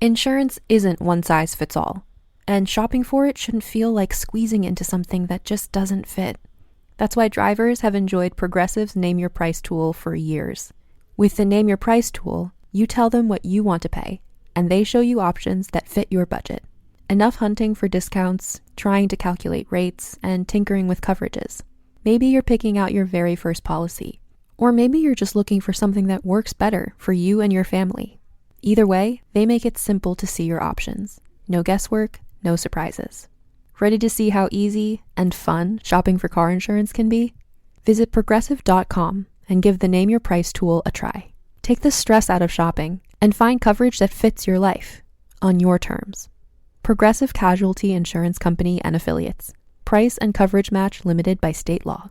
Insurance isn't one size fits all, and shopping for it shouldn't feel like squeezing into something that just doesn't fit. That's why drivers have enjoyed Progressive's Name Your Price tool for years. With the Name Your Price tool, you tell them what you want to pay, and they show you options that fit your budget. Enough hunting for discounts, trying to calculate rates, and tinkering with coverages. Maybe you're picking out your very first policy, or maybe you're just looking for something that works better for you and your family. Either way, they make it simple to see your options. No guesswork, no surprises. Ready to see how easy and fun shopping for car insurance can be? Visit Progressive.com and give the Name Your Price tool a try. Take the stress out of shopping and find coverage that fits your life, on your terms. Progressive Casualty Insurance Company and Affiliates. Price and coverage match limited by state law.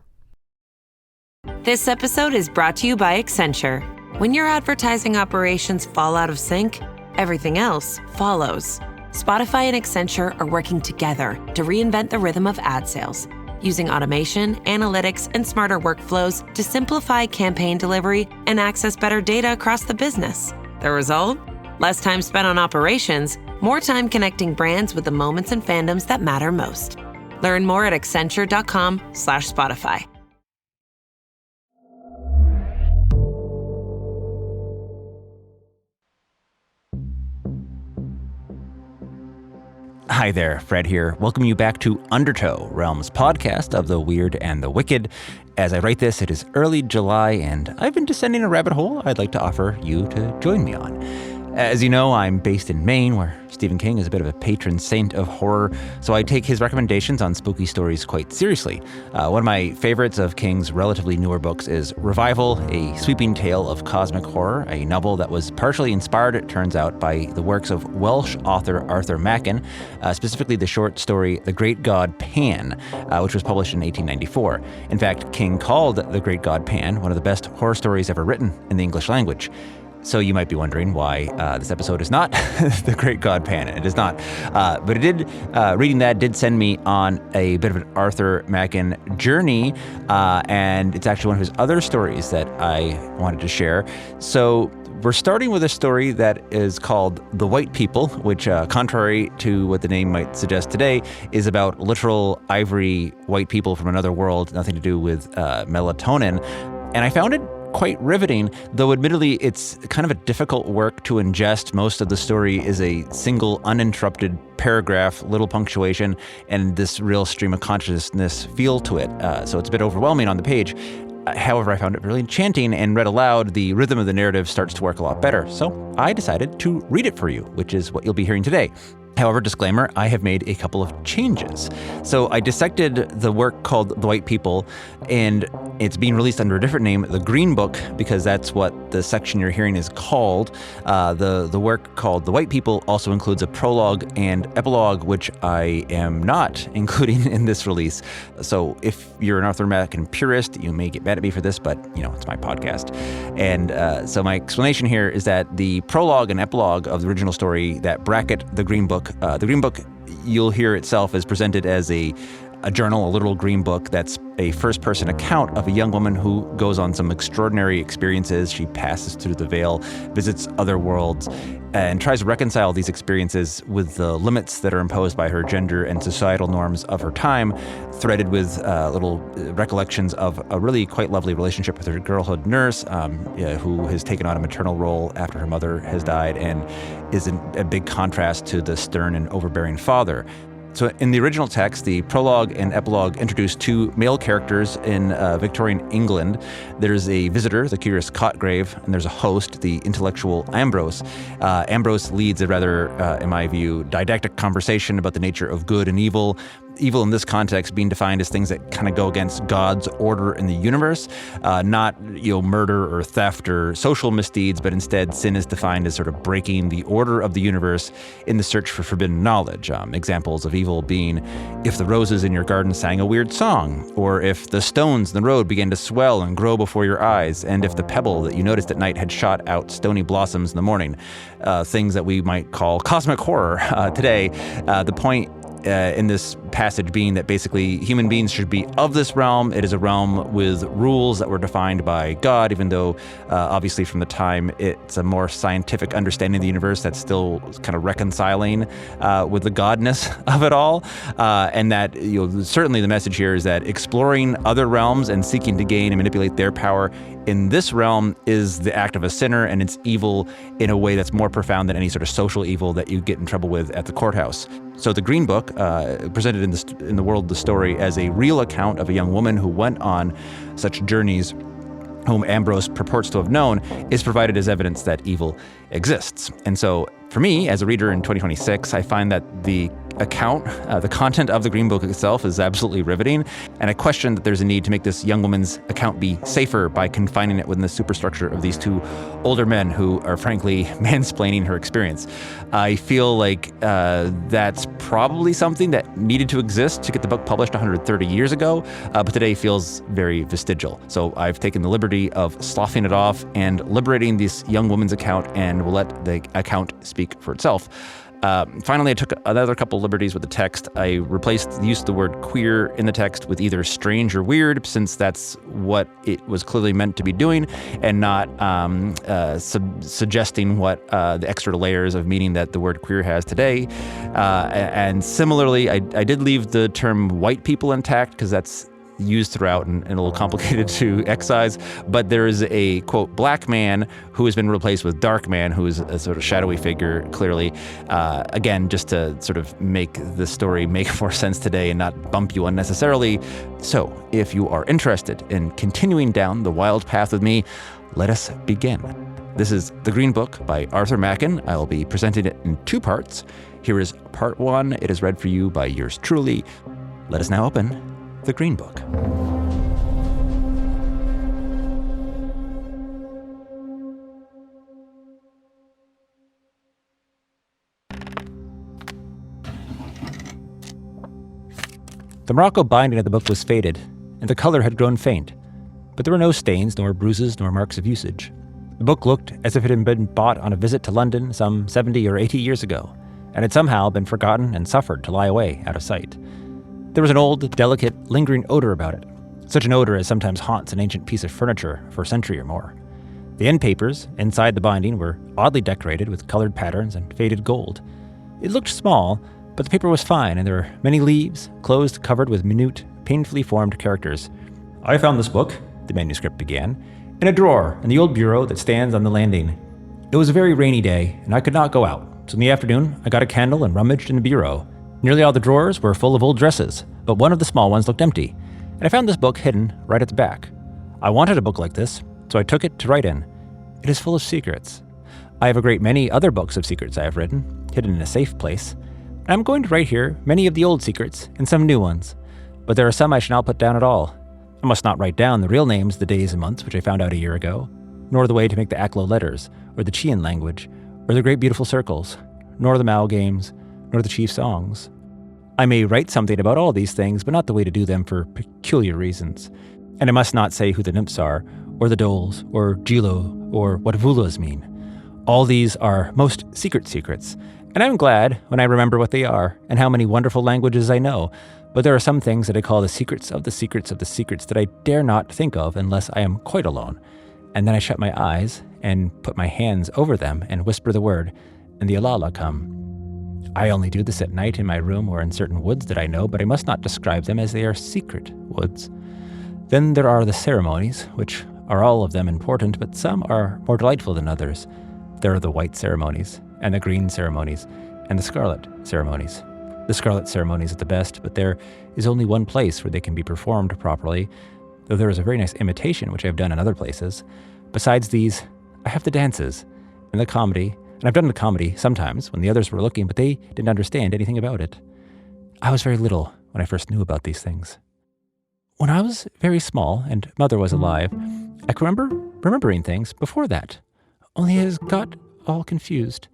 This episode is brought to you by Accenture. When your advertising operations fall out of sync, everything else follows. Spotify and Accenture are working together to reinvent the rhythm of ad sales, using automation, analytics, and smarter workflows to simplify campaign delivery and access better data across the business. The result? Less time spent on operations, more time connecting brands with the moments and fandoms that matter most. Learn more at accenture.com/Spotify. Hi there, Fred here. Welcome you back to Undertow, Realm's podcast of the weird and the wicked. As I write this, it is early July, and I've been descending a rabbit hole I'd like to offer you to join me on. As you know, I'm based in Maine, where Stephen King is a bit of a patron saint of horror, so I take his recommendations on spooky stories quite seriously. One of my favorites of King's relatively newer books is Revival, a sweeping tale of cosmic horror, a novel that was partially inspired, it turns out, by the works of Welsh author Arthur Machen, specifically the short story The Great God Pan, which was published in 1894. In fact, King called The Great God Pan one of the best horror stories ever written in the English language. So you might be wondering why this episode is not The Great God Pan. It is not. But it did, reading that did send me on a bit of an Arthur Machen journey. And it's actually one of his other stories that I wanted to share. So we're starting with a story that is called The White People, which, contrary to what the name might suggest today, is about literal ivory white people from another world, nothing to do with melatonin. And I found it quite riveting, though admittedly it's kind of a difficult work to ingest. Most of the story is a single uninterrupted paragraph, little punctuation, and this real stream of consciousness feel to it. So it's a bit overwhelming on the page. However, I found it really enchanting, and read aloud, the rhythm of the narrative starts to work a lot better. So I decided to read it for you, which is what you'll be hearing today. However, disclaimer, I have made a couple of changes. So I dissected the work called The White People, and it's being released under a different name, The Green Book, because that's what the section you're hearing is called. The work called The White People also includes a prologue and epilogue, which I am not including in this release. So if you're an Arthur Machen purist, you may get mad at me for this, but it's my podcast. And so my explanation here is that the prologue and epilogue of the original story that bracket The Green Book, you'll hear itself is presented as a journal, a literal green book that's a first-person account of a young woman who goes on some extraordinary experiences. She passes through the veil, visits other worlds, and tries to reconcile these experiences with the limits that are imposed by her gender and societal norms of her time, threaded with little recollections of a really quite lovely relationship with her girlhood nurse, who has taken on a maternal role after her mother has died and is a big contrast to the stern and overbearing father. So in the original text, the prologue and epilogue introduce two male characters in Victorian England. There's a visitor, the curious Cotgrave, and there's a host, the intellectual Ambrose. Ambrose leads a rather, in my view, didactic conversation about the nature of good and evil. Evil in this context being defined as things that kind of go against God's order in the universe, not murder or theft or social misdeeds, but instead sin is defined as sort of breaking the order of the universe in the search for forbidden knowledge. Examples of evil being if the roses in your garden sang a weird song, or if the stones in the road began to swell and grow before your eyes, and if the pebble that you noticed at night had shot out stony blossoms in the morning. Things that we might call cosmic horror today. The point in this passage being that basically human beings should be of this realm. It is a realm with rules that were defined by God, even though obviously from the time it's a more scientific understanding of the universe that's still kind of reconciling with the godness of it all. And that certainly the message here is that exploring other realms and seeking to gain and manipulate their power in this realm is the act of a sinner, and it's evil in a way that's more profound than any sort of social evil that you get in trouble with at the courthouse. So the Green Book, presented in the world of the story as a real account of a young woman who went on such journeys, whom Ambrose purports to have known, is provided as evidence that evil exists. And so for me, as a reader in 2026, I find that the account, the content of the Green Book itself is absolutely riveting. And I question that there's a need to make this young woman's account be safer by confining it within the superstructure of these two older men who are frankly mansplaining her experience. I feel like that's probably something that needed to exist to get the book published 130 years ago, but today feels very vestigial. So I've taken the liberty of sloughing it off and liberating this young woman's account, and will let the account speak for itself. Finally, I took another couple liberties with the text. I replaced the use of the word queer in the text with either strange or weird, since that's what it was clearly meant to be doing, and not suggesting what the extra layers of meaning that the word queer has today. And similarly, I did leave the term white people intact, because that's used throughout and a little complicated to excise, but there is a, quote, black man who has been replaced with dark man, who is a sort of shadowy figure, clearly, again, just to sort of make the story make more sense today and not bump you unnecessarily. So if you are interested in continuing down the wild path with me, let us begin. This is The Green Book by Arthur Machen. I will be presenting it in two parts. Here is part one. It is read for you by yours truly. Let us now open The Green Book. The morocco binding of the book was faded, and the color had grown faint, but there were no stains, nor bruises, nor marks of usage. The book looked as if it had been bought on a visit to London some 70 or 80 years ago, and had somehow been forgotten and suffered to lie away out of sight. There was an old, delicate, lingering odor about it, such an odor as sometimes haunts an ancient piece of furniture for a century or more. The end papers, inside the binding, were oddly decorated with colored patterns and faded gold. It looked small, but the paper was fine, and there were many leaves, closed, covered with minute, painfully formed characters. "I found this book," the manuscript began, "in a drawer in the old bureau that stands on the landing. It was a very rainy day, and I could not go out, so in the afternoon I got a candle and rummaged in the bureau. Nearly all the drawers were full of old dresses, but one of the small ones looked empty, and I found this book hidden right at the back. I wanted a book like this, so I took it to write in. It is full of secrets. I have a great many other books of secrets I have written, hidden in a safe place. I am going to write here many of the old secrets and some new ones, but there are some I shall not put down at all. I must not write down the real names, the days and months which I found out a year ago, nor the way to make the Aklo letters, or the Chian language, or the great beautiful circles, nor the Mao games, nor the chief songs. I may write something about all these things, but not the way to do them for peculiar reasons. And I must not say who the nymphs are, or the doles, or Gilo, or what vulas mean. All these are most secret secrets, and I'm glad when I remember what they are, and how many wonderful languages I know. But there are some things that I call the secrets of the secrets of the secrets that I dare not think of unless I am quite alone. And then I shut my eyes, and put my hands over them, and whisper the word, and the Alala come. I only do this at night in my room or in certain woods that I know, but I must not describe them as they are secret woods. Then there are the ceremonies, which are all of them important, but some are more delightful than others. There are the white ceremonies, and the green ceremonies, and the scarlet ceremonies. The scarlet ceremonies are the best, but there is only one place where they can be performed properly, though there is a very nice imitation which I have done in other places. Besides these, I have the dances, and the comedy, and I've done the comedy sometimes when the others were looking, but they didn't understand anything about it. I was very little when I first knew about these things. When I was very small and Mother was alive, I can remember remembering things before that, only I got all confused.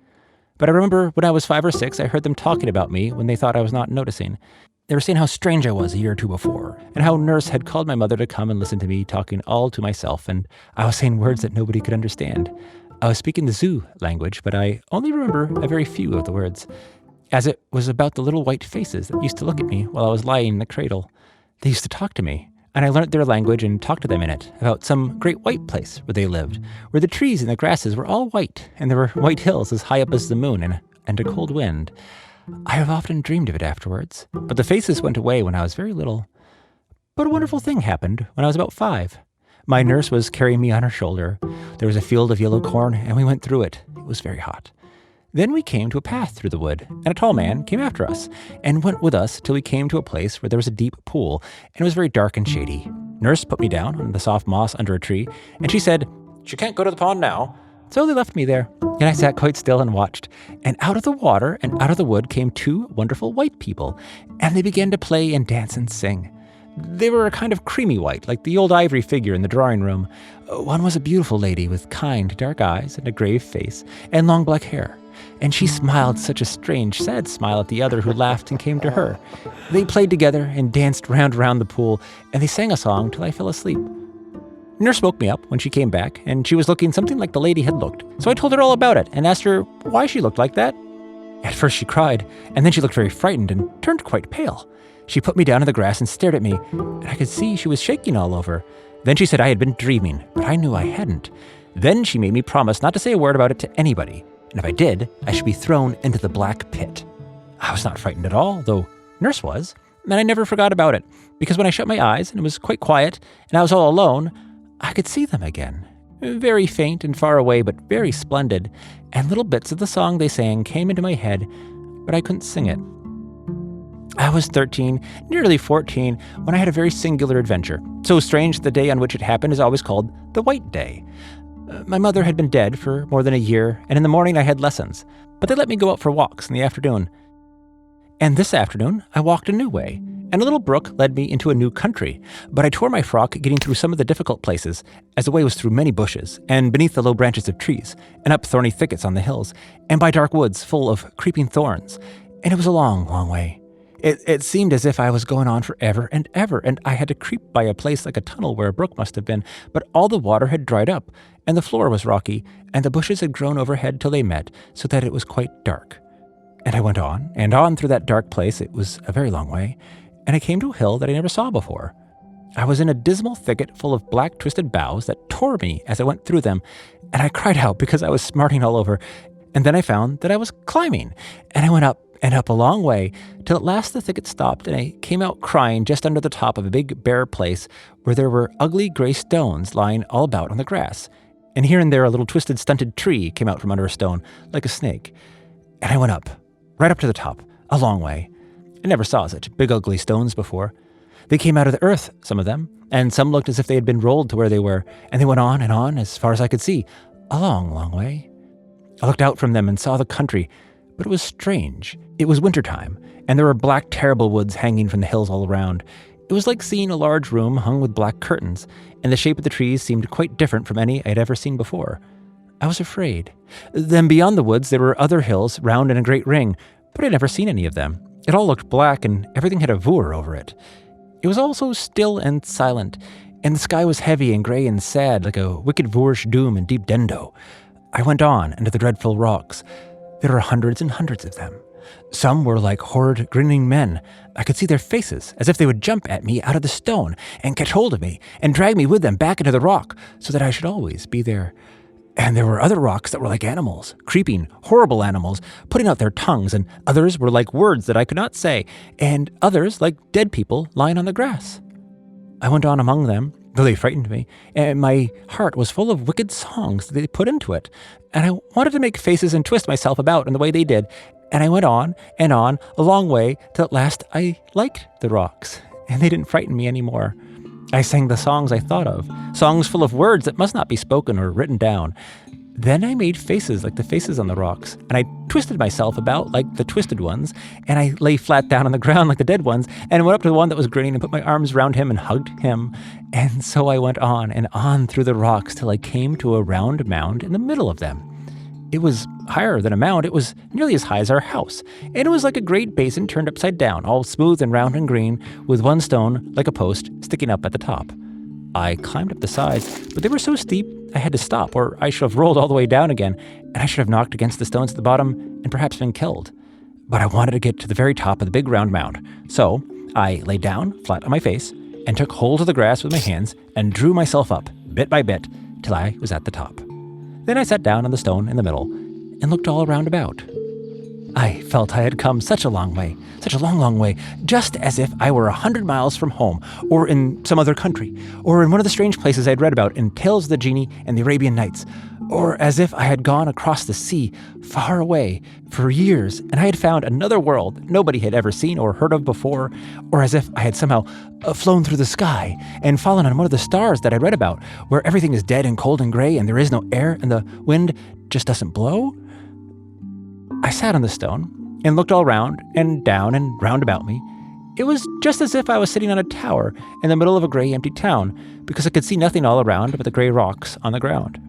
But I remember when I was 5 or 6, I heard them talking about me when they thought I was not noticing. They were saying how strange I was a year or two before, and how Nurse had called my mother to come and listen to me talking all to myself, and I was saying words that nobody could understand. I was speaking the Zoo language, but I only remember a very few of the words. as it was about the little white faces that used to look at me while I was lying in the cradle. They used to talk to me, and I learned their language and talked to them in it about some great white place where they lived, where the trees and the grasses were all white, and there were white hills as high up as the moon and a cold wind. I have often dreamed of it afterwards, but the faces went away when I was very little. But a wonderful thing happened when I was about 5. My nurse was carrying me on her shoulder. There was a field of yellow corn, and we went through it. It was very hot. Then we came to a path through the wood, and a tall man came after us and went with us till we came to a place where there was a deep pool, and it was very dark and shady. Nurse put me down on the soft moss under a tree, and she said, "You can't go to the pond now." So they left me there, and I sat quite still and watched. And out of the water and out of the wood came 2 wonderful white people, and they began to play and dance and sing. They were a kind of creamy white, like the old ivory figure in the drawing room. One was a beautiful lady with kind, dark eyes and a grave face and long black hair. And she smiled such a strange, sad smile at the other who laughed and came to her. They played together and danced round the pool, and they sang a song till I fell asleep. Nurse woke me up when she came back, and she was looking something like the lady had looked. So I told her all about it and asked her why she looked like that. At first she cried, and then she looked very frightened and turned quite pale. She put me down in the grass and stared at me, and I could see she was shaking all over. Then she said I had been dreaming, but I knew I hadn't. Then she made me promise not to say a word about it to anybody, and if I did, I should be thrown into the black pit. I was not frightened at all, though Nurse was, and I never forgot about it, because when I shut my eyes and it was quite quiet, and I was all alone, I could see them again. Very faint and far away, but very splendid, and little bits of the song they sang came into my head, but I couldn't sing it. I was 13, nearly 14, when I had a very singular adventure. So strange that the day on which it happened is always called the White Day. My mother had been dead for more than a year, and in the morning I had lessons, but they let me go out for walks in the afternoon. And this afternoon, I walked a new way, and a little brook led me into a new country, but I tore my frock getting through some of the difficult places, as the way was through many bushes, and beneath the low branches of trees, and up thorny thickets on the hills, and by dark woods full of creeping thorns, and it was a long, long way. It seemed as if I was going on forever and ever, and I had to creep by a place like a tunnel where a brook must have been, but all the water had dried up, and the floor was rocky, and the bushes had grown overhead till they met, so that it was quite dark. And I went on, and on through that dark place. It was a very long way, and I came to a hill that I never saw before. I was in a dismal thicket full of black twisted boughs that tore me as I went through them, and I cried out because I was smarting all over, and then I found that I was climbing, and I went up and up a long way, till at last the thicket stopped, and I came out crying just under the top of a big bare place where there were ugly gray stones lying all about on the grass, and here and there a little twisted stunted tree came out from under a stone, like a snake. And I went up, right up to the top, a long way. I never saw such big ugly stones before. They came out of the earth, some of them, and some looked as if they had been rolled to where they were, and they went on and on as far as I could see, a long, long way. I looked out from them and saw the country, but it was strange. It was wintertime, and there were black, terrible woods hanging from the hills all around. It was like seeing a large room hung with black curtains, and the shape of the trees seemed quite different from any I had ever seen before. I was afraid. Then beyond the woods there were other hills, round in a great ring, but I had never seen any of them. It all looked black, and everything had a vour over it. It was all so still and silent, and the sky was heavy and grey and sad, like a wicked voorish doom in deep Dendo. I went on into the dreadful rocks. There were hundreds and hundreds of them. Some were like horrid, grinning men. I could see their faces, as if they would jump at me out of the stone and catch hold of me and drag me with them back into the rock, so that I should always be there. And there were other rocks that were like animals, creeping, horrible animals, putting out their tongues, and others were like words that I could not say, and others like dead people lying on the grass. I went on among them, though they frightened me, and my heart was full of wicked songs that they put into it, and I wanted to make faces and twist myself about in the way they did, and I went on, a long way, till at last I liked the rocks, and they didn't frighten me any more. I sang the songs I thought of, songs full of words that must not be spoken or written down. Then I made faces like the faces on the rocks, and I twisted myself about like the twisted ones, and I lay flat down on the ground like the dead ones, and went up to the one that was grinning and put my arms round him and hugged him. And so I went on and on through the rocks till I came to a round mound in the middle of them. It was higher than a mound. It was nearly as high as our house, and it was like a great basin turned upside down, all smooth and round and green, with one stone, like a post, sticking up at the top. I climbed up the sides, but they were so steep I had to stop, or I should have rolled all the way down again, and I should have knocked against the stones at the bottom and perhaps been killed. but I wanted to get to the very top of the big round mound. So I lay down flat on my face and took hold of the grass with my hands and drew myself up, bit by bit, till I was at the top. Then I sat down on the stone in the middle and looked all around about. I felt I had come such a long way, such a long, long way, just as if I were 100 miles from home, or in some other country, or in one of the strange places I'd read about in Tales of the Genie and the Arabian Nights, or as if I had gone across the sea, far away, for years, and I had found another world nobody had ever seen or heard of before, or as if I had somehow flown through the sky and fallen on one of the stars that I read about, where everything is dead and cold and gray and there is no air and the wind just doesn't blow. I sat on the stone and looked all round and down and round about me. It was just as if I was sitting on a tower in the middle of a gray, empty town, because I could see nothing all around but the gray rocks on the ground.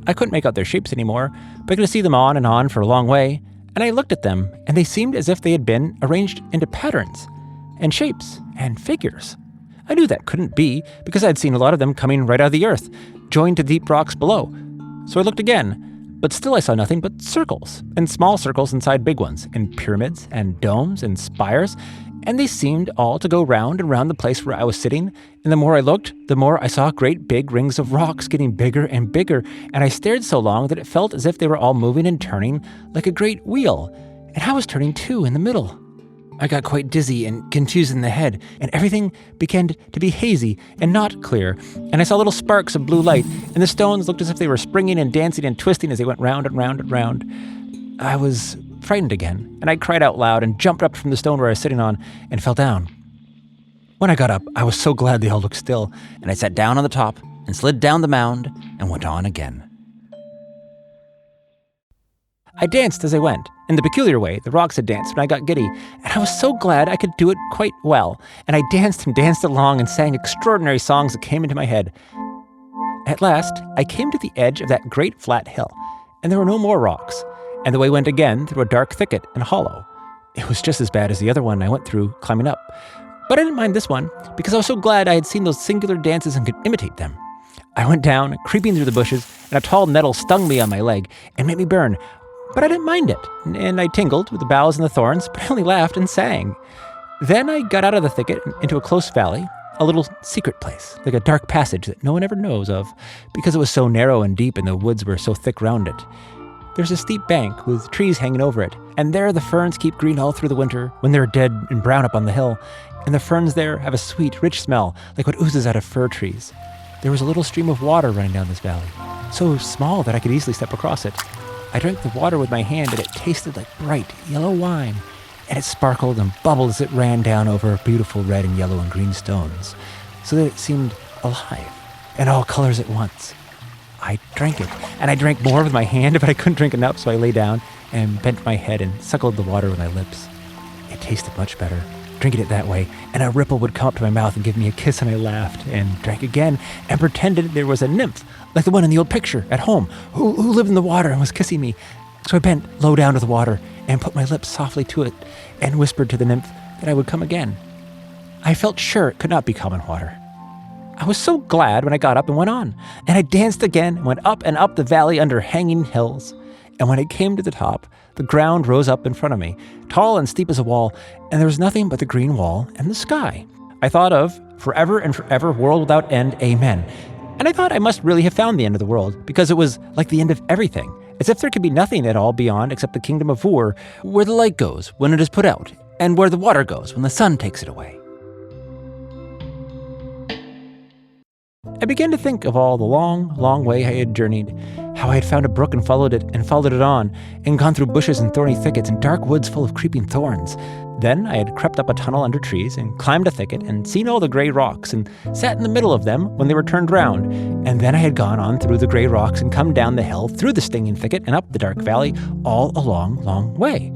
I couldn't make out their shapes anymore, but I could see them on and on for a long way, and I looked at them, and they seemed as if they had been arranged into patterns and shapes and figures. I knew that couldn't be, because I had seen a lot of them coming right out of the earth, joined to deep rocks below. So I looked again, but still I saw nothing but circles, and small circles inside big ones, and pyramids, and domes, and spires, and they seemed all to go round and round the place where I was sitting, and the more I looked, the more I saw great big rings of rocks getting bigger and bigger, and I stared so long that it felt as if they were all moving and turning like a great wheel, and I was turning too in the middle. I got quite dizzy and confused in the head, and everything began to be hazy and not clear, and I saw little sparks of blue light, and the stones looked as if they were springing and dancing and twisting as they went round and round and round. I was frightened again, and I cried out loud and jumped up from the stone where I was sitting on and fell down. When I got up, I was so glad they all looked still, and I sat down on the top and slid down the mound and went on again. I danced as I went, in the peculiar way the rocks had danced when I got giddy, and I was so glad I could do it quite well, and I danced and danced along and sang extraordinary songs that came into my head. At last, I came to the edge of that great flat hill, and there were no more rocks, and the way went again through a dark thicket and hollow. It was just as bad as the other one I went through climbing up, but I didn't mind this one, because I was so glad I had seen those singular dances and could imitate them. I went down, creeping through the bushes, and a tall nettle stung me on my leg and made me burn, but I didn't mind it, and I tingled with the boughs and the thorns, but I only laughed and sang. Then I got out of the thicket into a close valley, a little secret place, like a dark passage that no one ever knows of, because it was so narrow and deep and the woods were so thick round it. There's a steep bank with trees hanging over it, and there the ferns keep green all through the winter when they're dead and brown up on the hill, and the ferns there have a sweet, rich smell, like what oozes out of fir trees. There was a little stream of water running down this valley, so small that I could easily step across it. I drank the water with my hand, and it tasted like bright yellow wine, and it sparkled and bubbled as it ran down over beautiful red and yellow and green stones, so that it seemed alive, and all colors at once. I drank it, and I drank more with my hand, but I couldn't drink enough, so I lay down and bent my head and suckled the water with my lips. It tasted much better, drinking it that way, and a ripple would come up to my mouth and give me a kiss, and I laughed and drank again and pretended there was a nymph, like the one in the old picture at home, who lived in the water and was kissing me. So I bent low down to the water and put my lips softly to it and whispered to the nymph that I would come again. I felt sure it could not be common water. I was so glad when I got up and went on, and I danced again and went up and up the valley under hanging hills. And when I came to the top, the ground rose up in front of me, tall and steep as a wall, and there was nothing but the green wall and the sky. I thought of forever and forever, world without end, amen. And I thought I must really have found the end of the world, because it was like the end of everything, as if there could be nothing at all beyond except the kingdom of Ur, where the light goes when it is put out, and where the water goes when the sun takes it away. I began to think of all the long, long way I had journeyed, how I had found a brook and followed it on, and gone through bushes and thorny thickets and dark woods full of creeping thorns. Then I had crept up a tunnel under trees and climbed a thicket and seen all the gray rocks and sat in the middle of them when they were turned round. And then I had gone on through the gray rocks and come down the hill, through the stinging thicket and up the dark valley, all a long, long way.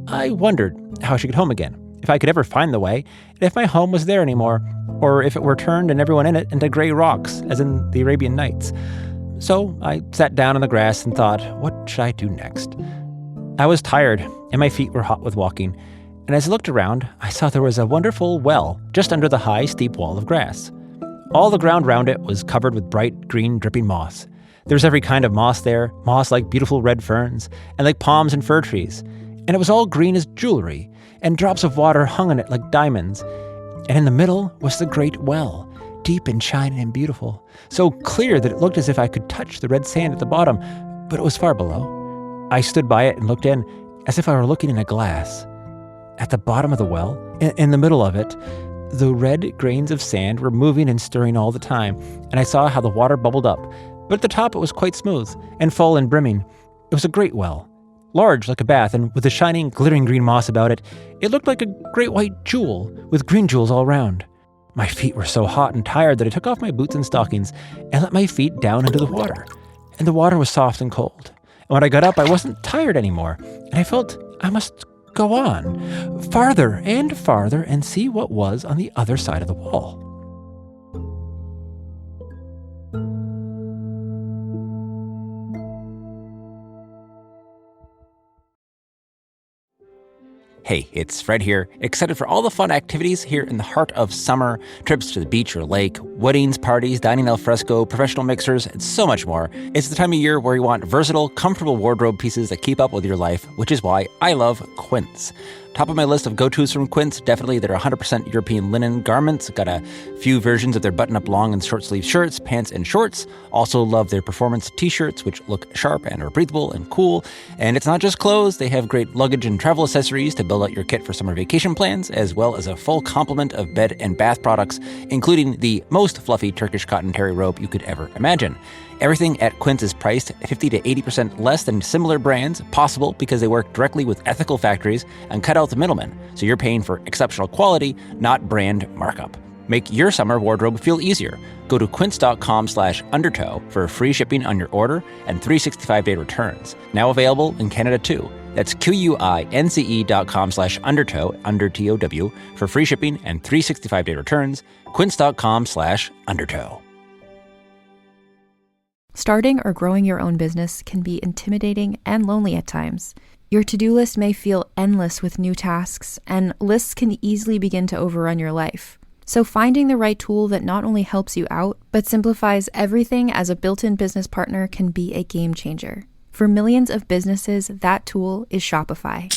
I wondered how I should get home again, if I could ever find the way, and if my home was there anymore, or if it were turned and everyone in it into gray rocks, as in the Arabian Nights. So I sat down on the grass and thought, what should I do next? I was tired, and my feet were hot with walking, and as I looked around, I saw there was a wonderful well just under the high, steep wall of grass. All the ground round it was covered with bright, green, dripping moss. There was every kind of moss there, moss like beautiful red ferns, and like palms and fir trees. and it was all green as jewelry, and drops of water hung on it like diamonds. And in the middle was the great well, deep and shining and beautiful, so clear that it looked as if I could touch the red sand at the bottom, but it was far below. I stood by it and looked in, as if I were looking in a glass. At the bottom of the well, in the middle of it, the red grains of sand were moving and stirring all the time, and I saw how the water bubbled up, but at the top it was quite smooth and full and brimming. It was a great well, large like a bath, and with a shining, glittering green moss about it. It looked like a great white jewel, with green jewels all around. My feet were so hot and tired that I took off my boots and stockings and let my feet down into the water. And the water was soft and cold. And when I got up, I wasn't tired anymore, and I felt I must go on, farther and see what was on the other side of the wall. Hey, it's Fred here, excited for all the fun activities here in the heart of summer, trips to the beach or lake, weddings, parties, dining al fresco, professional mixers, and so much more. It's the time of year where you want versatile, comfortable wardrobe pieces that keep up with your life, which is why I love Quince. Top of my list of go-tos from Quince, definitely their 100% European linen garments. Got a few versions of their button-up long and short-sleeve shirts, pants, and shorts. Also love their performance t-shirts, which look sharp and are breathable and cool. And it's not just clothes. They have great luggage and travel accessories to build out your kit for summer vacation plans, as well as a full complement of bed and bath products, including the most fluffy Turkish cotton terry robe you could ever imagine. Everything at Quince is priced 50 to 80% less than similar brands, possible because they work directly with ethical factories and cut out the middlemen, so you're paying for exceptional quality, not brand markup. Make your summer wardrobe feel easier. Go to quince.com/undertow for free shipping on your order and 365-day returns. Now available in Canada too. That's QUINCE.com/undertow, under TOW, for free shipping and 365-day returns. Quince.com/undertow. Starting or growing your own business can be intimidating and lonely at times. Your to-do list may feel endless with new tasks, and lists can easily begin to overrun your life. So finding the right tool that not only helps you out, but simplifies everything as a built-in business partner can be a game changer. For millions of businesses, that tool is Shopify.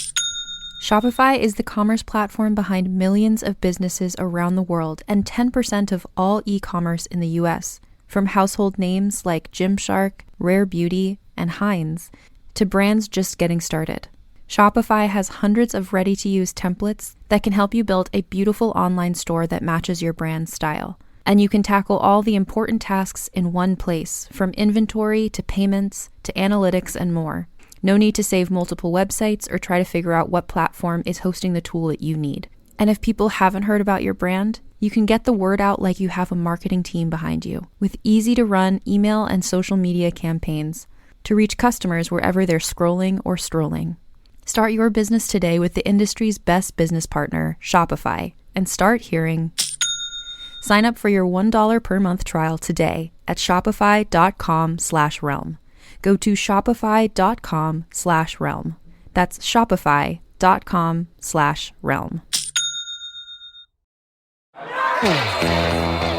Shopify is the commerce platform behind millions of businesses around the world and 10% of all e-commerce in the US. From household names like Gymshark, Rare Beauty, and Heinz, to brands just getting started. Shopify has hundreds of ready-to-use templates that can help you build a beautiful online store that matches your brand's style. And you can tackle all the important tasks in one place, from inventory to payments to analytics and more. No need to save multiple websites or try to figure out what platform is hosting the tool that you need. And if people haven't heard about your brand, you can get the word out like you have a marketing team behind you, with easy-to-run email and social media campaigns to reach customers wherever they're scrolling or strolling. Start your business today with the industry's best business partner, Shopify, and start hearing. Sign up for your $1 per month trial today at shopify.com/realm. Go to shopify.com/realm. That's shopify.com/realm.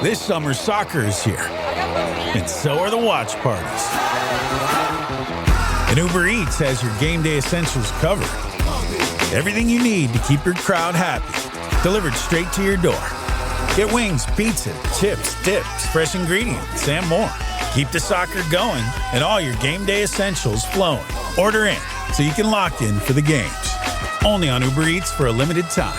This summer, soccer is here, and so are the watch parties. And Uber Eats has your game day essentials covered. Everything you need to keep your crowd happy, delivered straight to your door. Get wings, pizza, chips, dips, fresh ingredients, and more. Keep the soccer going and all your game day essentials flowing. Order in so you can lock in for the games. Only on Uber Eats for a limited time.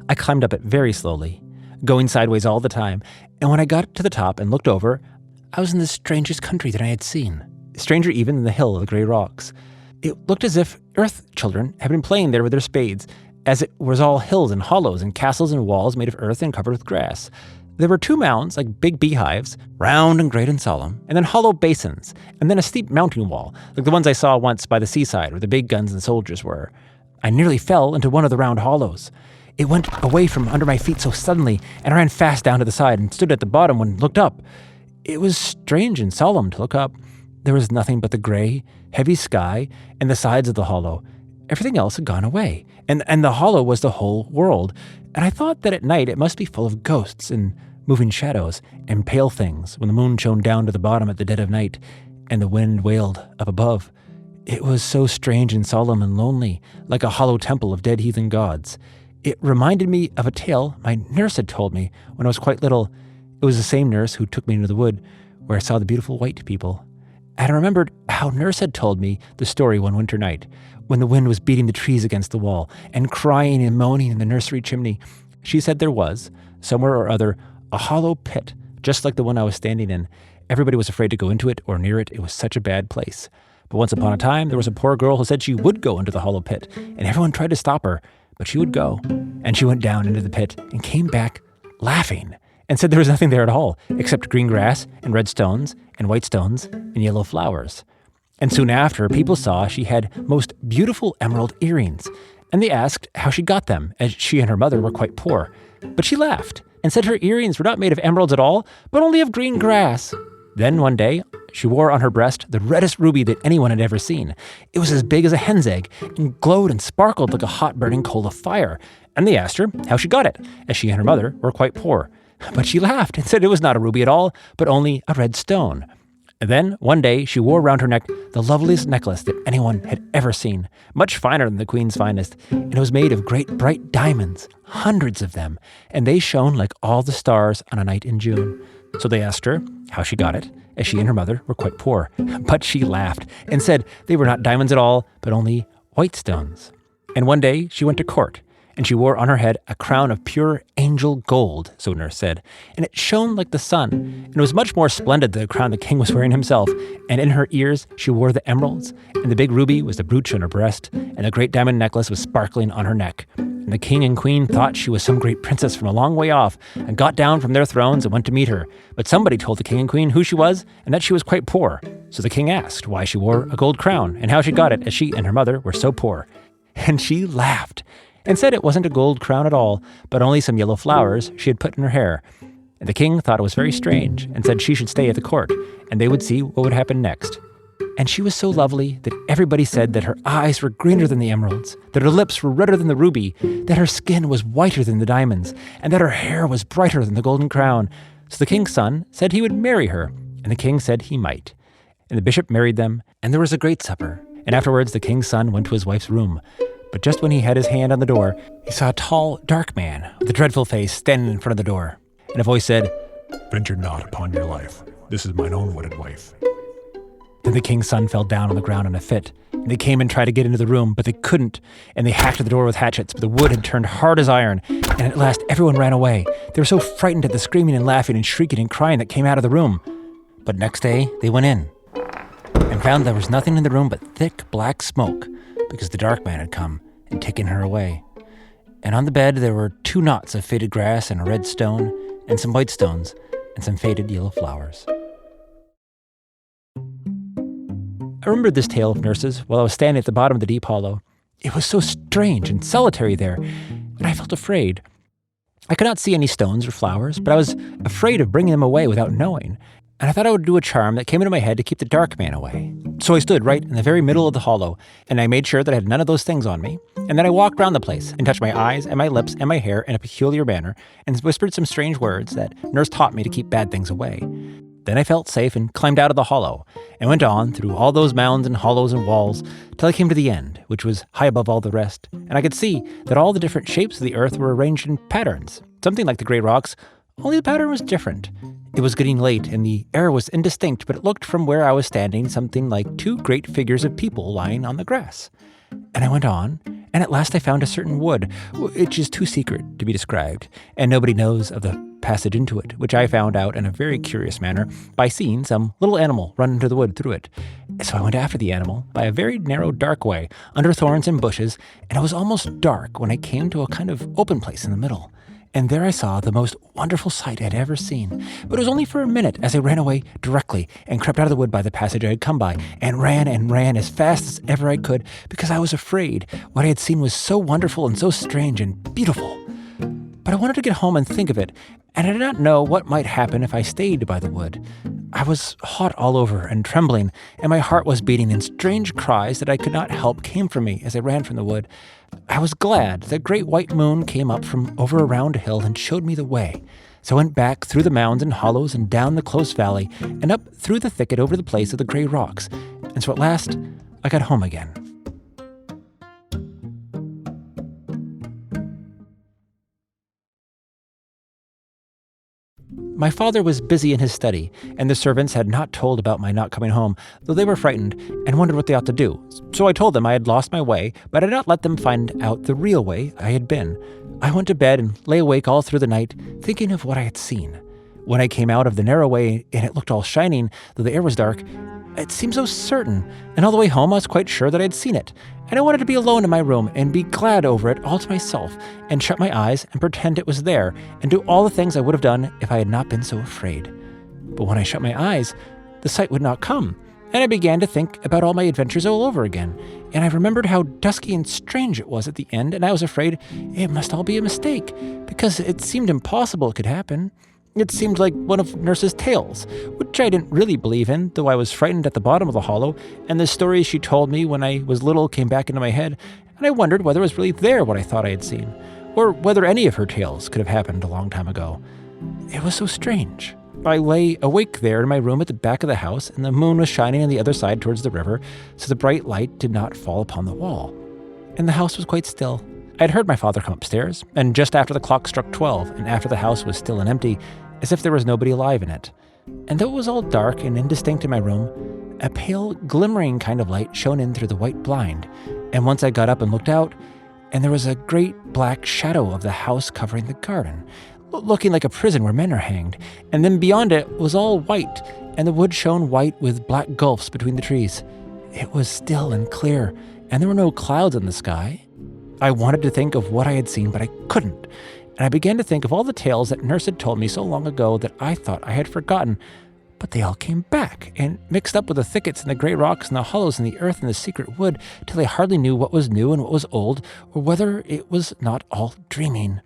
I climbed up it very slowly, going sideways all the time, and when I got to the top and looked over, I was in the strangest country that I had seen, stranger even than the hill of the gray rocks. It looked as if Earth children had been playing there with their spades, as it was all hills and hollows and castles and walls made of earth and covered with grass. There were 2 mounds, like big beehives, round and great and solemn, and then hollow basins, and then a steep mountain wall, like the ones I saw once by the seaside where the big guns and soldiers were. I nearly fell into one of the round hollows. It went away from under my feet so suddenly, and I ran fast down to the side and stood at the bottom when I looked up. It was strange and solemn to look up. There was nothing but the gray, heavy sky and the sides of the hollow. Everything else had gone away, and the hollow was the whole world. And I thought that at night it must be full of ghosts and moving shadows and pale things when the moon shone down to the bottom at the dead of night. and the wind wailed up above. It was so strange and solemn and lonely, like a hollow temple of dead heathen gods. It reminded me of a tale my nurse had told me when I was quite little. It was the same nurse who took me into the wood, where I saw the beautiful white people. And I remembered how nurse had told me the story one winter night, when the wind was beating the trees against the wall and crying and moaning in the nursery chimney. She said there was, somewhere or other, a hollow pit, just like the one I was standing in. Everybody was afraid to go into it or near it. It was such a bad place. But once upon a time, there was a poor girl who said she would go into the hollow pit, and everyone tried to stop her, but she would go. And she went down into the pit and came back laughing and said there was nothing there at all except green grass and red stones and white stones and yellow flowers. And soon after, people saw she had most beautiful emerald earrings, and they asked how she got them, as she and her mother were quite poor. But she laughed and said her earrings were not made of emeralds at all, but only of green grass. Then one day, she wore on her breast the reddest ruby that anyone had ever seen. It was as big as a hen's egg and glowed and sparkled like a hot burning coal of fire. And they asked her how she got it, as she and her mother were quite poor. But she laughed and said it was not a ruby at all, but only a red stone. And then, one day, she wore around her neck the loveliest necklace that anyone had ever seen, much finer than the queen's finest, and it was made of great bright diamonds, hundreds of them, and they shone like all the stars on a night in June. So they asked her how she got it, as she and her mother were quite poor. But she laughed and said they were not diamonds at all, but only white stones. And one day, she went to court, and she wore on her head a crown of pure angel gold, so nurse said, and it shone like the sun, and it was much more splendid than the crown the king was wearing himself. And in her ears she wore the emeralds, and the big ruby was the brooch on her breast, and the great diamond necklace was sparkling on her neck. And the king and queen thought she was some great princess from a long way off, and got down from their thrones and went to meet her. But somebody told the king and queen who she was, and that she was quite poor. So the king asked why she wore a gold crown, and how she got it, as she and her mother were so poor. And she laughed and said it wasn't a gold crown at all, but only some yellow flowers she had put in her hair. And the king thought it was very strange, and said she should stay at the court, and they would see what would happen next. And she was so lovely that everybody said that her eyes were greener than the emeralds, that her lips were redder than the ruby, that her skin was whiter than the diamonds, and that her hair was brighter than the golden crown. So the king's son said he would marry her, and the king said he might. And the bishop married them, and there was a great supper. And afterwards the king's son went to his wife's room. But just when he had his hand on the door, he saw a tall, dark man with a dreadful face standing in front of the door. And a voice said, "Venture not upon your life. This is mine own wedded wife." Then the king's son fell down on the ground in a fit. And they came and tried to get into the room, but they couldn't. And they hacked at the door with hatchets, but the wood had turned hard as iron. And at last everyone ran away. They were so frightened at the screaming and laughing and shrieking and crying that came out of the room. But next day they went in and found there was nothing in the room but thick black smoke, because the dark man had come and taken her away. And on the bed there were 2 knots of faded grass and a red stone, and some white stones, and some faded yellow flowers. I remembered this tale of nurse's while I was standing at the bottom of the deep hollow. It was so strange and solitary there, and I felt afraid. I could not see any stones or flowers, but I was afraid of bringing them away without knowing, and I thought I would do a charm that came into my head to keep the dark man away. So I stood right in the very middle of the hollow, and I made sure that I had none of those things on me, and then I walked around the place and touched my eyes and my lips and my hair in a peculiar manner, and whispered some strange words that nurse taught me to keep bad things away. Then I felt safe and climbed out of the hollow, and went on through all those mounds and hollows and walls, till I came to the end, which was high above all the rest, and I could see that all the different shapes of the earth were arranged in patterns, something like the gray rocks, only the pattern was different. It was getting late, and the air was indistinct, but it looked from where I was standing something like 2 great figures of people lying on the grass. And I went on, and at last I found a certain wood, which is too secret to be described, and nobody knows of the passage into it, which I found out in a very curious manner by seeing some little animal run into the wood through it. So I went after the animal by a very narrow, dark way, under thorns and bushes, and it was almost dark when I came to a kind of open place in the middle. And there I saw the most wonderful sight I had ever seen. But it was only for a minute, as I ran away directly and crept out of the wood by the passage I had come by, and ran as fast as ever I could, because I was afraid what I had seen was so wonderful and so strange and beautiful. But I wanted to get home and think of it, and I did not know what might happen if I stayed by the wood. I was hot all over and trembling, and my heart was beating, and strange cries that I could not help came from me as I ran from the wood. I was glad the great white moon came up from over around a hill and showed me the way. So I went back through the mounds and hollows and down the close valley and up through the thicket over the place of the gray rocks. And so at last, I got home again. My father was busy in his study, and the servants had not told about my not coming home, though they were frightened and wondered what they ought to do. So I told them I had lost my way, but I did not let them find out the real way I had been. I went to bed and lay awake all through the night, thinking of what I had seen. When I came out of the narrow way, and it looked all shining, though the air was dark, it seemed so certain, and all the way home I was quite sure that I had seen it. And I wanted to be alone in my room and be glad over it all to myself, and shut my eyes and pretend it was there, and do all the things I would have done if I had not been so afraid. But when I shut my eyes, the sight would not come, and I began to think about all my adventures all over again, and I remembered how dusky and strange it was at the end, and I was afraid it must all be a mistake, because it seemed impossible it could happen. It seemed like one of Nurse's tales, which I didn't really believe in, though I was frightened at the bottom of the hollow, and the stories she told me when I was little came back into my head, and I wondered whether it was really there what I thought I had seen, or whether any of her tales could have happened a long time ago. It was so strange. I lay awake there in my room at the back of the house, and the moon was shining on the other side towards the river, so the bright light did not fall upon the wall. And the house was quite still. I had heard my father come upstairs, and just after the clock struck 12, and after the house was still and empty, as if there was nobody alive in it. And though it was all dark and indistinct in my room, a pale, glimmering kind of light shone in through the white blind. And once I got up and looked out, and there was a great black shadow of the house covering the garden, looking like a prison where men are hanged. And then beyond it was all white, and the wood shone white with black gulfs between the trees. It was still and clear, and there were no clouds in the sky. I wanted to think of what I had seen, but I couldn't. And I began to think of all the tales that Nurse had told me so long ago that I thought I had forgotten. But they all came back and mixed up with the thickets and the gray rocks and the hollows and the earth and the secret wood till I hardly knew what was new and what was old, or whether it was not all dreaming.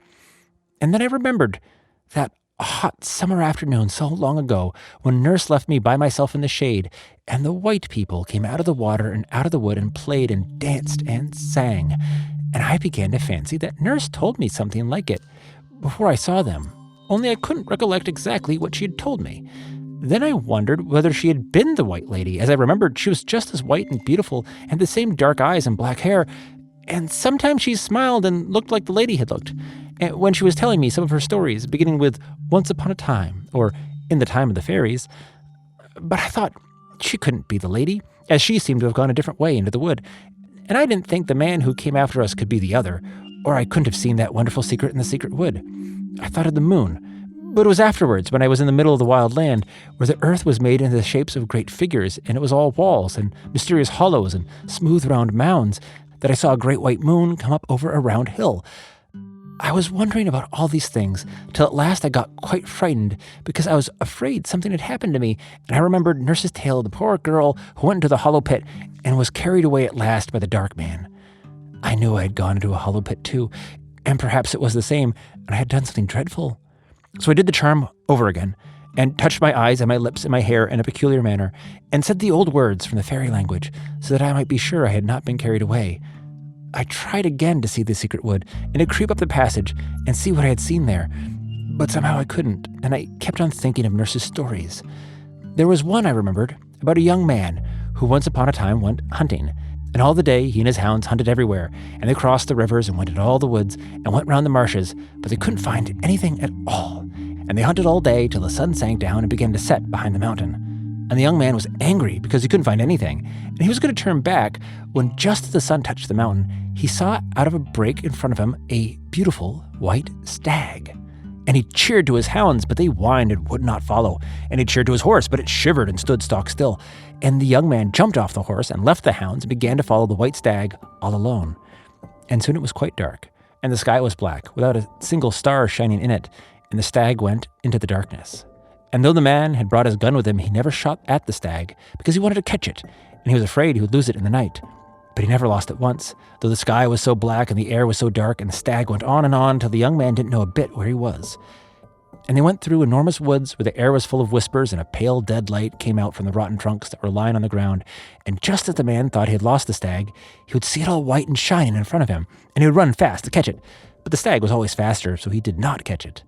And then I remembered that hot summer afternoon so long ago when Nurse left me by myself in the shade, and the white people came out of the water and out of the wood and played and danced and sang. And I began to fancy that Nurse told me something like it before I saw them, only I couldn't recollect exactly what she had told me. Then I wondered whether she had been the White Lady, as I remembered she was just as white and beautiful, and had the same dark eyes and black hair, and sometimes she smiled and looked like the lady had looked, and when she was telling me some of her stories, beginning with Once Upon a Time, or In the Time of the Fairies. But I thought she couldn't be the lady, as she seemed to have gone a different way into the wood, and I didn't think the man who came after us could be the other, or I couldn't have seen that wonderful secret in the secret wood. I thought of the moon, but it was afterwards, when I was in the middle of the wild land, where the earth was made into the shapes of great figures, and it was all walls and mysterious hollows and smooth round mounds, that I saw a great white moon come up over a round hill. I was wondering about all these things, till at last I got quite frightened, because I was afraid something had happened to me, and I remembered Nurse's tale of the poor girl who went into the hollow pit and was carried away at last by the dark man. I knew I had gone into a hollow pit too, and perhaps it was the same, and I had done something dreadful. So I did the charm over again, and touched my eyes and my lips and my hair in a peculiar manner, and said the old words from the fairy language, so that I might be sure I had not been carried away. I tried again to see the secret wood, and to creep up the passage and see what I had seen there, but somehow I couldn't, and I kept on thinking of Nurse's stories. There was one I remembered, about a young man who once upon a time went hunting, and all the day he and his hounds hunted everywhere, and they crossed the rivers and went into all the woods and went round the marshes, but they couldn't find anything at all. And they hunted all day till the sun sank down and began to set behind the mountain. And the young man was angry because he couldn't find anything, and he was going to turn back when just as the sun touched the mountain, he saw out of a break in front of him a beautiful white stag. And he cheered to his hounds, but they whined and would not follow. And he cheered to his horse, but it shivered and stood stock still. And the young man jumped off the horse and left the hounds and began to follow the white stag all alone. And soon it was quite dark, and the sky was black, without a single star shining in it, and the stag went into the darkness. And though the man had brought his gun with him, he never shot at the stag, because he wanted to catch it, and he was afraid he would lose it in the night. But he never lost it once, though the sky was so black and the air was so dark, and the stag went on till the young man didn't know a bit where he was. And they went through enormous woods where the air was full of whispers, and a pale dead light came out from the rotten trunks that were lying on the ground. And just as the man thought he had lost the stag, he would see it all white and shining in front of him, and he would run fast to catch it. But the stag was always faster, so he did not catch it.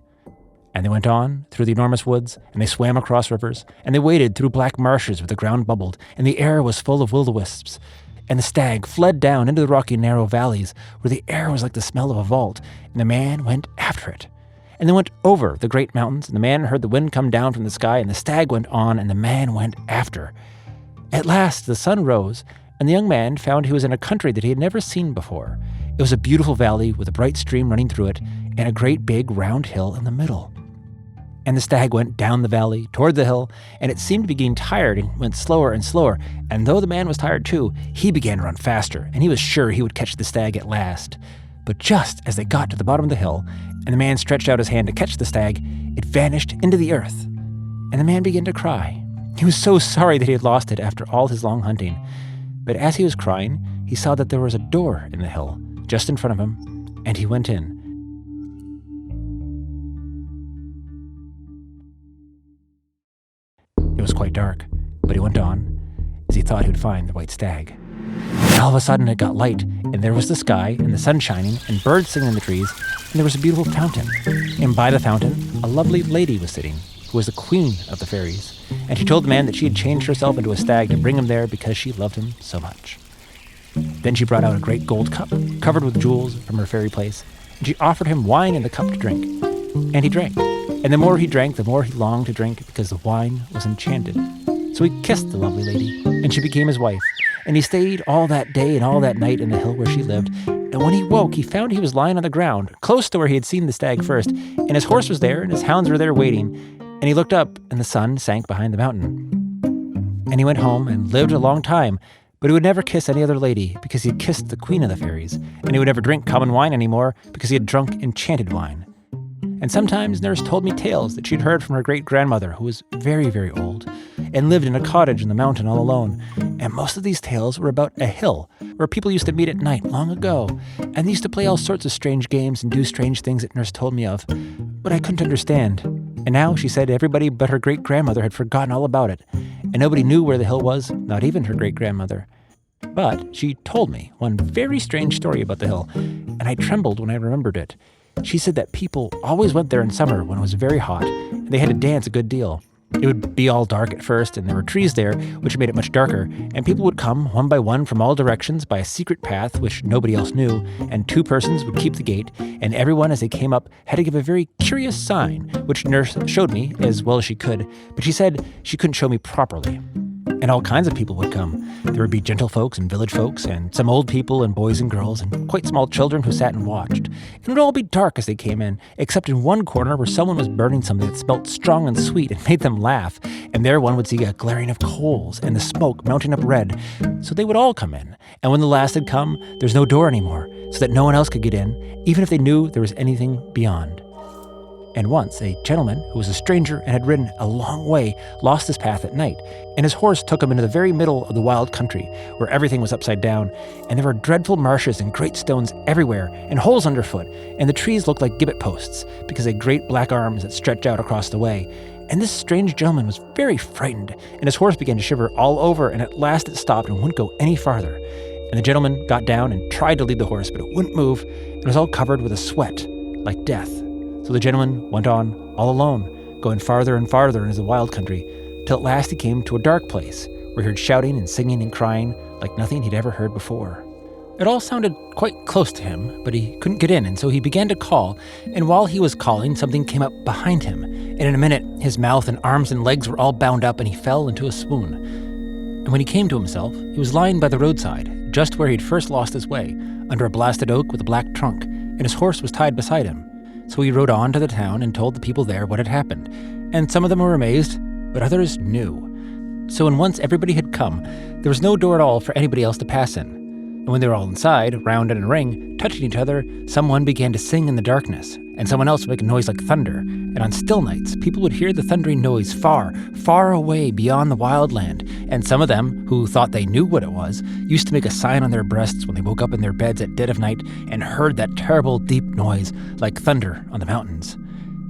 And they went on through the enormous woods, and they swam across rivers, and they waded through black marshes where the ground bubbled, and the air was full of will-o-wisps. And the stag fled down into the rocky, narrow valleys, where the air was like the smell of a vault, and the man went after it. And they went over the great mountains, and the man heard the wind come down from the sky, and the stag went on, and the man went after. At last the sun rose, and the young man found he was in a country that he had never seen before. It was a beautiful valley with a bright stream running through it, and a great big round hill in the middle. And the stag went down the valley, toward the hill, and it seemed to be getting tired and went slower and slower. And though the man was tired too, he began to run faster, and he was sure he would catch the stag at last. But just as they got to the bottom of the hill, and the man stretched out his hand to catch the stag, it vanished into the earth. And the man began to cry. He was so sorry that he had lost it after all his long hunting. But as he was crying, he saw that there was a door in the hill, just in front of him, and he went in. It was quite dark, but he went on, as he thought he would find the white stag. And all of a sudden it got light, and there was the sky, and the sun shining, and birds singing in the trees, and there was a beautiful fountain. And by the fountain, a lovely lady was sitting, who was the queen of the fairies. And she told the man that she had changed herself into a stag to bring him there because she loved him so much. Then she brought out a great gold cup, covered with jewels from her fairy place, and she offered him wine in the cup to drink. And he drank. And the more he drank, the more he longed to drink because the wine was enchanted. So he kissed the lovely lady, and she became his wife. And he stayed all that day and all that night in the hill where she lived. And when he woke, he found he was lying on the ground, close to where he had seen the stag first. And his horse was there, and his hounds were there waiting. And he looked up, and the sun sank behind the mountain. And he went home and lived a long time. But he would never kiss any other lady because he had kissed the queen of the fairies. And he would never drink common wine anymore because he had drunk enchanted wine. And sometimes Nurse told me tales that she'd heard from her great-grandmother, who was very, very old, and lived in a cottage in the mountain all alone. And most of these tales were about a hill where people used to meet at night long ago, and they used to play all sorts of strange games and do strange things that Nurse told me of. But I couldn't understand. And now, she said, everybody but her great-grandmother had forgotten all about it, and nobody knew where the hill was, not even her great-grandmother. But she told me one very strange story about the hill, and I trembled when I remembered it. She said that people always went there in summer when it was very hot, and they had to dance a good deal. It would be all dark at first, and there were trees there, which made it much darker, and people would come one by one from all directions by a secret path which nobody else knew, and 2 persons would keep the gate, and everyone as they came up had to give a very curious sign, which Nurse showed me as well as she could, but she said she couldn't show me properly. And all kinds of people would come. There would be gentlefolks and village folks, and some old people and boys and girls, and quite small children who sat and watched. It would all be dark as they came in, except in one corner where someone was burning something that smelt strong and sweet and made them laugh, and there one would see a glaring of coals and the smoke mounting up red. So they would all come in, and when the last had come, there's no door anymore, so that no one else could get in, even if they knew there was anything beyond. And once, a gentleman who was a stranger and had ridden a long way lost his path at night, and his horse took him into the very middle of the wild country, where everything was upside down, and there were dreadful marshes and great stones everywhere, and holes underfoot, and the trees looked like gibbet posts, because they had great black arms that stretched out across the way. And this strange gentleman was very frightened, and his horse began to shiver all over, and at last it stopped and wouldn't go any farther. And the gentleman got down and tried to lead the horse, but it wouldn't move, and it was all covered with a sweat, like death. So the gentleman went on all alone, going farther and farther into the wild country, till at last he came to a dark place, where he heard shouting and singing and crying like nothing he'd ever heard before. It all sounded quite close to him, but he couldn't get in, and so he began to call, and while he was calling, something came up behind him, and in a minute his mouth and arms and legs were all bound up, and he fell into a swoon. And when he came to himself, he was lying by the roadside, just where he'd first lost his way, under a blasted oak with a black trunk, and his horse was tied beside him. So he rode on to the town and told the people there what had happened, and some of them were amazed, but others knew. So when once everybody had come, there was no door at all for anybody else to pass in. And when they were all inside, round in a ring, touching each other, someone began to sing in the darkness, and someone else would make a noise like thunder. And on still nights, people would hear the thundering noise far, far away beyond the wild land, and some of them, who thought they knew what it was, used to make a sign on their breasts when they woke up in their beds at dead of night and heard that terrible deep noise like thunder on the mountains.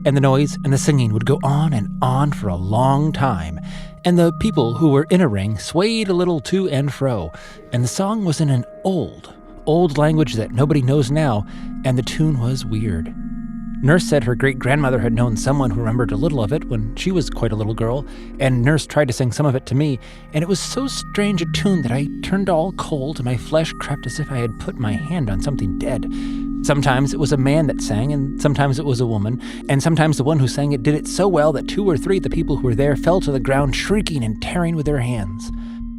And the noise and the singing would go on and on for a long time, and the people who were in a ring swayed a little to and fro, and the song was in an old language that nobody knows now, and the tune was weird. Nurse said her great-grandmother had known someone who remembered a little of it when she was quite a little girl, and Nurse tried to sing some of it to me, and it was so strange a tune that I turned all cold and my flesh crept as if I had put my hand on something dead. Sometimes it was a man that sang, and sometimes it was a woman, and sometimes the one who sang it did it so well that 2 or 3 of the people who were there fell to the ground shrieking and tearing with their hands.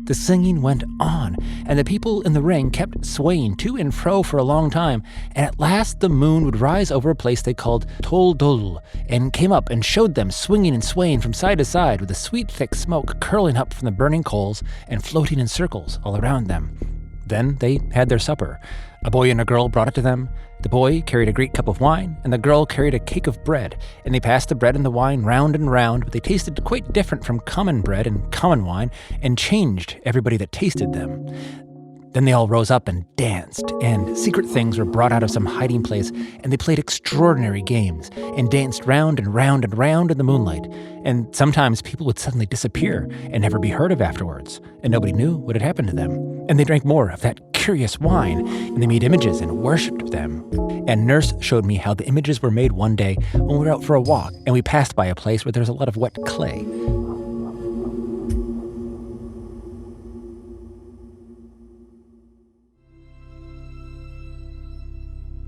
The singing went on, and the people in the ring kept swaying to and fro for a long time, and at last the moon would rise over a place they called Tol Dol, and came up and showed them swinging and swaying from side to side with a sweet thick smoke curling up from the burning coals and floating in circles all around them. Then they had their supper. A boy and a girl brought it to them. The boy carried a great cup of wine, and the girl carried a cake of bread, and they passed the bread and the wine round and round, but they tasted quite different from common bread and common wine, and changed everybody that tasted them. Then they all rose up and danced, and secret things were brought out of some hiding place, and they played extraordinary games, and danced round and round and round in the moonlight. And sometimes people would suddenly disappear and never be heard of afterwards, and nobody knew what had happened to them. And they drank more of that curious wine, and they made images and worshipped them. And Nurse showed me how the images were made one day when we were out for a walk, and we passed by a place where there was a lot of wet clay.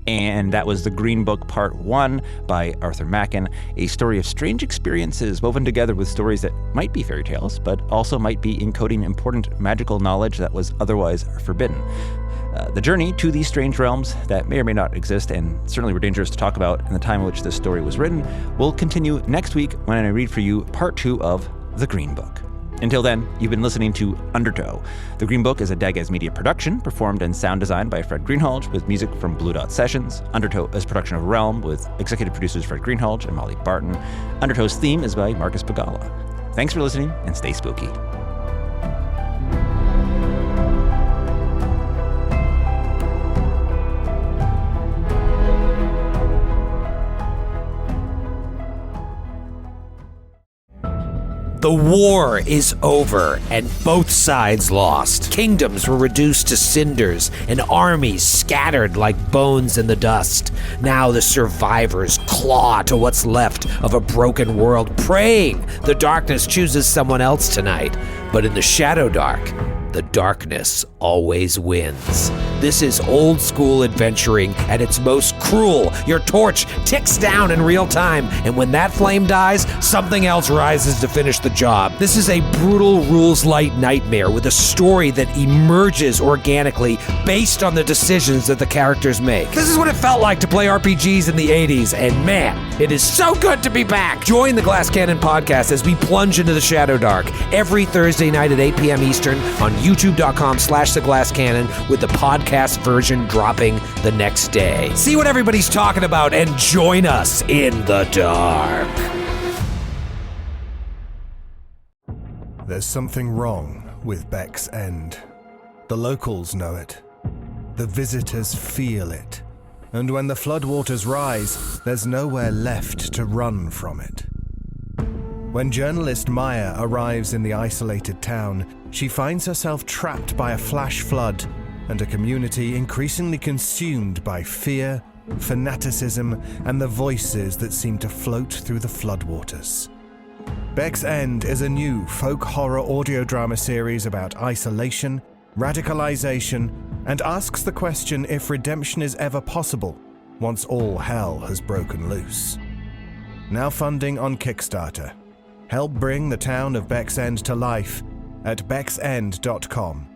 And that was The Green Book Part 1 by Arthur Machen, a story of strange experiences woven together with stories that might be fairy tales, but also might be encoding important magical knowledge that was otherwise forbidden. The journey to these strange realms that may or may not exist and certainly were dangerous to talk about in the time in which this story was written will continue next week when I read for you Part 2 of The Green Book. Until then, you've been listening to Undertow. The Green Book is a Dagaz Media production, performed and sound designed by Fred Greenhalgh, with music from Blue Dot Sessions. Undertow is a production of Realm, with executive producers Fred Greenhalgh and Molly Barton. Undertow's theme is by Marcus Pagala. Thanks for listening, and stay spooky. The war is over, and both sides lost. Kingdoms were reduced to cinders, and armies scattered like bones in the dust. Now the survivors claw to what's left of a broken world, praying the darkness chooses someone else tonight. But in the Shadow Dark, the darkness always wins. This is old school adventuring at its most cruel. Your torch ticks down in real time, and when that flame dies, something else rises to finish the job. This is a brutal rules-light nightmare with a story that emerges organically based on the decisions that the characters make. This is what it felt like to play RPGs in the 80s, and man, it is so good to be back. Join the Glass Cannon podcast as we plunge into the Shadow Dark every Thursday night at 8 p.m. Eastern on youtube.com/theglasscannon, with the podcast version dropping the next day. See what everybody's talking about and join us in the dark. There's something wrong with Beck's End. The locals know it. The visitors feel it. And when the floodwaters rise, there's nowhere left to run from it. When journalist Maya arrives in the isolated town, she finds herself trapped by a flash flood and a community increasingly consumed by fear, fanaticism, and the voices that seem to float through the floodwaters. Beck's End is a new folk horror audio drama series about isolation, radicalization, and asks the question if redemption is ever possible once all hell has broken loose. Now funding on Kickstarter. Help bring the town of Beck's End to life at becksend.com.